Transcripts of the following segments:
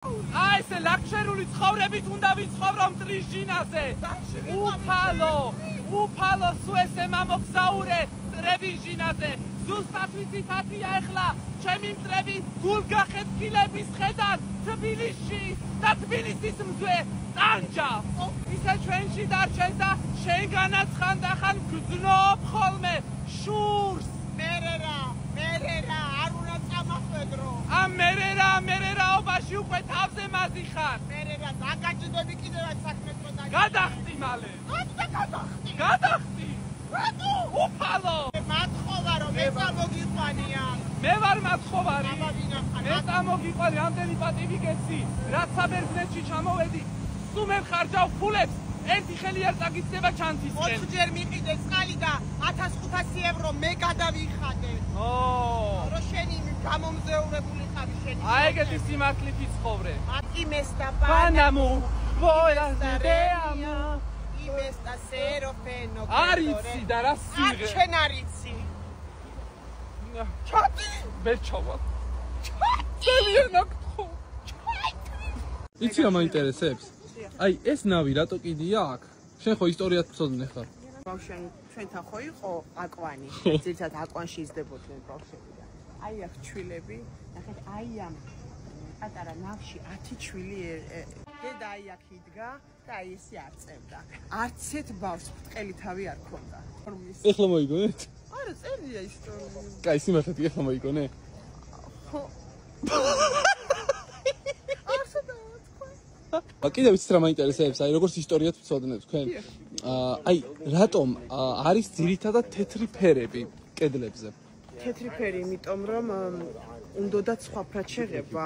აი ესე ლაქშერული ცხოვრებით უნდა ვიცხოვრო მტრიჟინაზე. უფალო სულ ესე მამოგზაურე ტრევიჟინაზე. ზუსტად ვიცით ათია ეხლა ჩემი მტრები გულგახეთქილების ხედან თბილისში და თბილისის მძვე ტანჯავს. ისე ჩვენში დარჩენ და შენგანაც ხანდახან გძნობ ხოლმე შურს. მერერა არ უნდა წამახვედრო. მერერაობაში უკვე თავზე მაზი ხარ. მერერა დაგაჭდები კიდევაც საქმეს მოდა. გადახტი მალე. გადახტი. რატო? უფალო. მათხოვა რომ მე წამოგიყვანია. მე ვარ მათხოვარი. მე წამოგიყვანი ამდენი პატივი გეცი. რაც საბერძნეთში ჩამოვედი, სულ მე ხარჯავ ფულებს. ერთი ხელი არ წაგიწდება ჩანთისკენ. 4 ჯერ მიყიდე წყალი და 1500 ევრო მე გადავიხადე. რო შენი გამომზეურებული ხარი შენი. აი ეგეთი სიმართლით იცხოვრე. Imesta Panamu, volas de amo. Imesta serofeno. Arici da rasire. Achen arici. Chati. Bechova. Chati. Იცი რა მაინტერესებს? აი ეს ნავი რატო კიდია აქ? შენ ხო ისტორიას ვწოდნე ხარ? ბავშვენ ჩვენთან ხო იყო აკვანი. ძირითადად აკვანში იზრდებოდნენ ბავშვები და აი აქ ჩვილები, ნახეთ აი ამ პატარა ნავში 10 ჩვილი დედა აი აქ იდგა და აი ესე აწევდა. არც ერთ ბავშვს ბრტყელი თავი არ ქონდა. ეხლა მოიგონეთ? არა, წერია ისტორია. კაი, სიმართლე ეხლა მოიგონე? ხო. კიდევ ვიცით რა მაინტერესებს, აი როგორც ისტორიას ვწოდნეთ თქვენ. აი რატომ არის ძირითადად თეთრი ფერები კედლებზე? თეთრი ფერი, იმიტომ რომ უნდათ სხვა ფრად შეღება.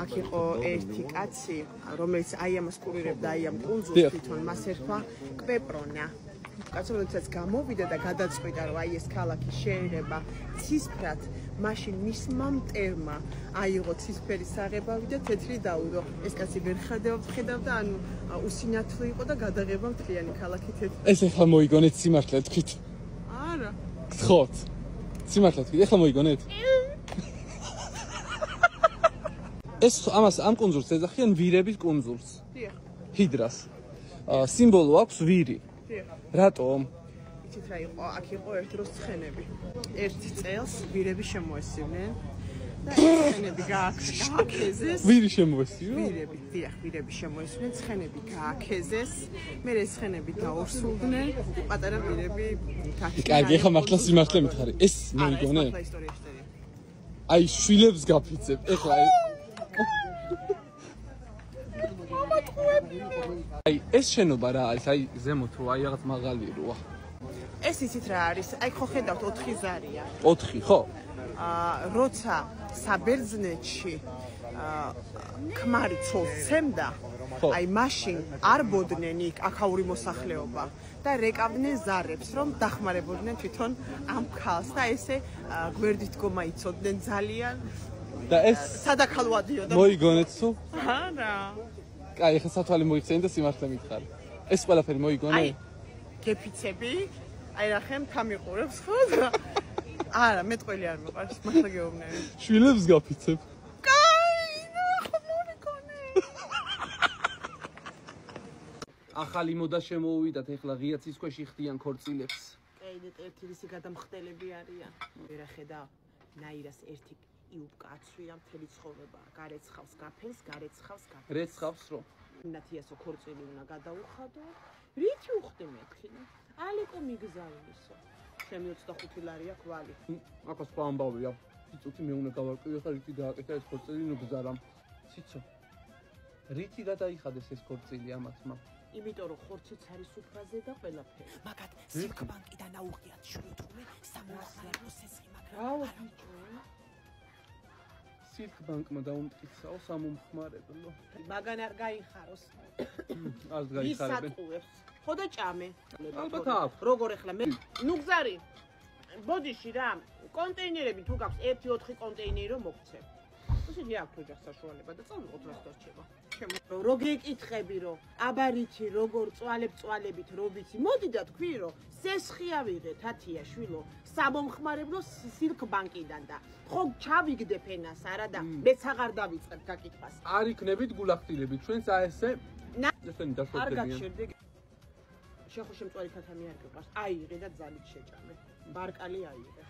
აქ იყო ერთი კაცი, რომელიც აი ამას კურირებდა, აი ამ კუნძულს თვითონ მას ერქვა კვეპრონა. კაცო როდესაც გამოვიდა და გადაწყვიტა რომ აი ეს ქალაქი შეერება ცისფრად, მაშინ მისმა მტერმა აიღო ცისფერი საღებავი და თეთრი დაუდო. ეს კაცი ვერ ხედავდა, ანუ უსინათლო იყო და გადაღება მთლიანი ქალაქი თეთრი. ეს ეხლა მოიგონეთ სიმართლე თქვით? არა. გთხოვთ. სიმართლე თქვით, ეხლა მოიგონეთ? ეს ამას ამ კუნძულს ეძახიან ვირების კუნძულს. დიახ. ჰიდრას. სიმბოლო აქვს ვირი. რატომ? იცით რა იყო? აქ იყო ერთ დროს ცხენები. ერთ წელს ვირები შემოესივნენ და ცხენები გააქეზეს. ვირი შემოესიო? ვირები, დიახ, ვირები შემოესივნენ, ცხენები გააქეზეს. მერე ცხენები დაორსულდნენ, პატარა ვირები გააქეზეს. კარგი, ეხლა მართლა სიმართლე მითხარი. ეს მოიგონე? აი, შვილებს გაფიცებ. ეხლა აი ეს შენობა რა არის? აი ზემოთ რო აი რაღაც მაღალი როა. ეს იცით რა არის? აი ხო ხედავთ 4 ზარია. 4, ხო? როცა საბერძნეთში ქმარი ცოლს ცემდა, აი მაშინ არ ბოდნენ იქ აქაური მოსახლეობა და რეკავდნენ ზარებს, რომ დახმარებოდნენ თვითონ ამ ქალს და ესე გვერდით გომაიცოდნენ ძალიან. და ეს სადაქალო ადიოდა. მოიგონეთ სულ? არა. კაი, ახლა სათვალე მოიხსენი და სიმართლე მითხარი. ეს ყველაფერი მოიგონე? აი, გეფიცები, აი რა ხემ თამიყურებს ხო? არა, მეტყველი არ მიყვარს, მართლა გეუბნები. შვილებს გაფიცებ. კაი, ნახო მოიგონე. ახალი მოდა შემოუვიდათ, ეხლა ღია ცის ქვეშ იხდიან ქორწილებს. კაი, ერთი რისი გადამხდელები არიან. ვერა ხედა, ნაირას ერთი იუბკაცვია მთელი ცხოვრება. გარეცხავს გაფენს, გარეცხავს. რეცხავს რო? ნათიასო ქორწილი უნდა გადაუხადო. რითი უხდი მეთქი? ალიკო მიგზავნისო. ჩემი 25 ლარია კვალი. აკა სხვა ამბავია. ცუცი მე უნდა გავარკვიო ხა რითი გააკეთა ეს ქორწილი ნუგზარამ. ციცო. რითი გადაიხადეს ეს ქორწილი ამათმა? იმიტომ რომ ხორციც არის უფრაზე და ყველაფერი. მაგათ სიკვბანკიდან აუღიათ შრუთული სამოხმარო სესხი, მაგრამ აუ ბიჭო. სიკვბანკმა დაუმტკიცაო სამომხმარებლო. მაგან არ გაიხაროს. არც გაიხარებენ. ისატყუებს. ხო და ჭამე. ალბათ აქვს. როგორ ახლა მე ნუგზარი. ბოდიში რა, კონტეინერები თუ გაქვს 1-4 კონტეინერი რომ მოგცე. ისე აქვს ოჯახ საშუალება და წავიღოთ რას დარჩება. Რო გეკითხები რომ აბარითი როგორ წვალებით რო ვიცი, მოდი და თქვი რომ სესხია ვიღეთ ათია შვილო სამომხმარებლო სილკბანკიდან და ხო ჩავიგდე ფენას არა და მეც აღარ დავიწყებ გაკითხვას. არ იქნებით გულახდილებით ჩვენს აესე ესენი არ დაშვებდებიან. გაჩერდე. შეხო შემწვარი ქათამი არ გიყვარს. აიღე და ძალით შეჭამე. ბარკალი აიღე.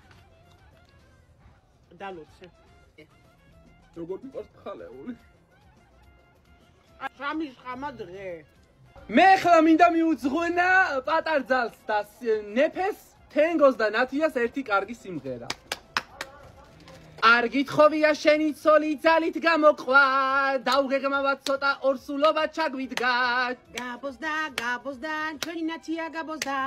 დალოცე. როგორ მიყვარს ხალეული? სამის ხამა დღე. მე ხლა მინდა მიუძღვენა პატარძალს და ნეფეს, თენგოს და ნათიას ერთი კარგი სიმღერა. არ გითხოვია შენი ცოლი ძალით გამოყვა, დაუღეგმავად ცოტა ორსულობა ჩაგვიდგა. გაბოზდა, ჩვენი ნათია გაბოზდა.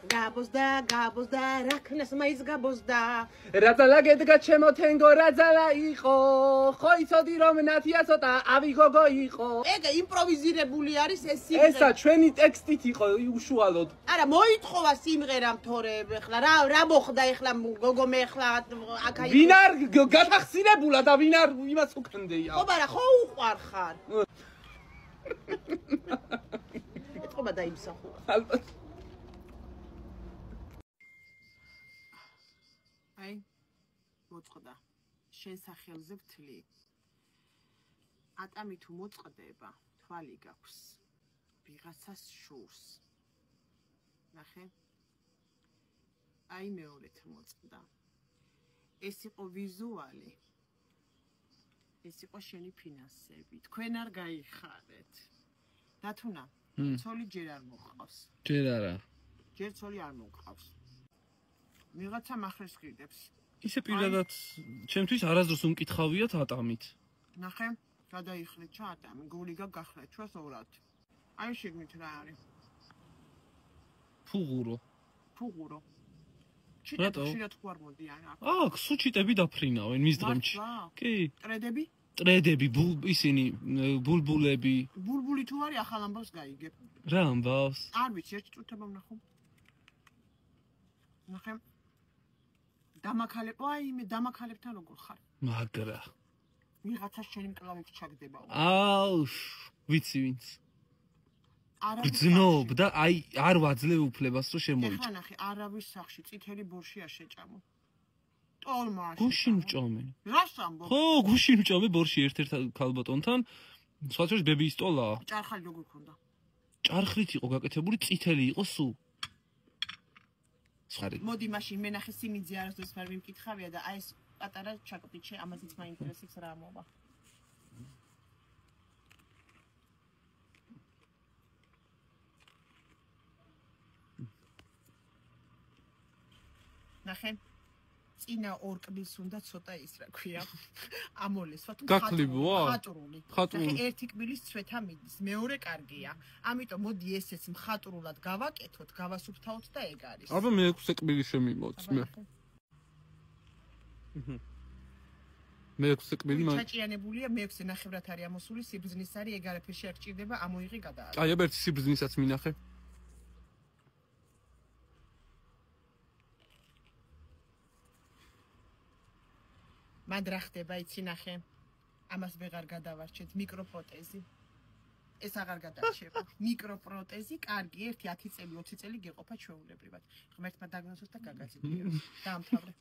გაბოზდა, რაქნას მაის გაბოზდა. რაძალა გედგა ჩემო თენგო რაძალა იყო, ხო იცოდი რომ ნათია ცოტა ავიგოგო იყო. ეგა იმპროვიზირებული არის ეს სიმღერა. ესა ჩვენი ტექსტით იყო უშუალოდ. არა, მოითხოვა სიმღერა თორე ეხლა რა მოხდა ეხლა გოგო მე ეხლა აქა ვინ არ გათახსინებულა და ვინ არ იმას უქნდეია. ხო, მაგრამ ხო უყვარ ხარ. ეთქობა დაიმსახურა. ალბათ. აი, მოწყდა. შენ სახელზე ვთლი. ატამი თუ მოწყდება, თვალი გაქვს. ვიღაცას შურს. ნახე. აი მეორეთ მოწყდა. ეს იყო ვიზუალი. ეს იყო შენი ფინანსები. თქვენ არ გაიხარეთ. დათუნა, ცოლი ჯერ არ მოყავს. ჯერ არა. ჯერ ცოლი არ მოყავს. ვიღაცა მახრეს გიდებს. ისე პირადად ჩემთვის არასდროს უმკითხავიათ ატამით. ნახე, გადაიხრეთ ჩა ატამი, გული გაგახრეთ ჩვენს ორად. აი შეგნით რა არის? ფუღურო. ფუღურო. ჩიტები თუ არ მოდიან აქ. აქ სუჩიტები დაფრინავენ მის დღემში. კი. ტრედები? ტრედები, ისინი ბულბულები. ბულბული თუ არის ახალ ამბავს გაიგებ. რა ამბავს? არ ვიცი, ერთ წუთებამ ვნახო. ნახე. დამაქალებთან როგორ ხარ? მაგრა. ვიღაცა შენი მკლავით ჩაგდება. აუ, ვიცი ვინც. გძნობ და აი არ ვაძლევ უფლებას რომ შემოიჭრა. ეხლა ნახე, არავის სახში წითელი ბორში არ შეჭამო. ტოლმა არ გუშინ ვჭამე. რას ამბობ? ხო, გუშინ ვჭამე ბორში ერთ-ერთ ქალბატონთან. სხვა შორის ბებიის ტოლაა. ჭარხალი როგორ ქონდა? ჭარხლით იყო გაკეთებული, წითელი იყო სულ. სხვა მოდი მაშინ მე ნახე სიმიძე არასდროს არ მიმკითხავია და აი ეს პატარა ჩაკპიჩე ამაზეც მაინტერესებს რა მოვა. ნახე წინა ორ კბილს უნდა ცოტა ის რა ქვია ამოლესვა თუ ხატრული. ნახე ერთი კბილის ცვეთა მიდის, მეორე კარგია. ამიტომ მოდი ესეც მხატვრულად გავაკეთოთ, გავასუფთავოთ და ეგ არის. აბა მეექვსე კბილი შემიმოწმე. მეექვსე კბილი ჩაჭიანებულია, მეექვსე ნახევრად არის ამოსული, სიბრძნის არის, ეგ არაფერში არ გჭირდება, ამოიღე გადააყენე. აი, აბა ერთი სიბრძნისაც მინახე. მან რა ხდება, იცი ნახე. ამას ვეღარ გადავარჩეთ, მიკროპროტეზი. ეს აღარ გადარჩება. მიკროპროტეზი, კარგი, 1 10 წელი, 20 წელი გეყოფა ჩვეულებრივად. ღმერთმა დაგნოსოს და გაგაზიაროს. დაამთავრე.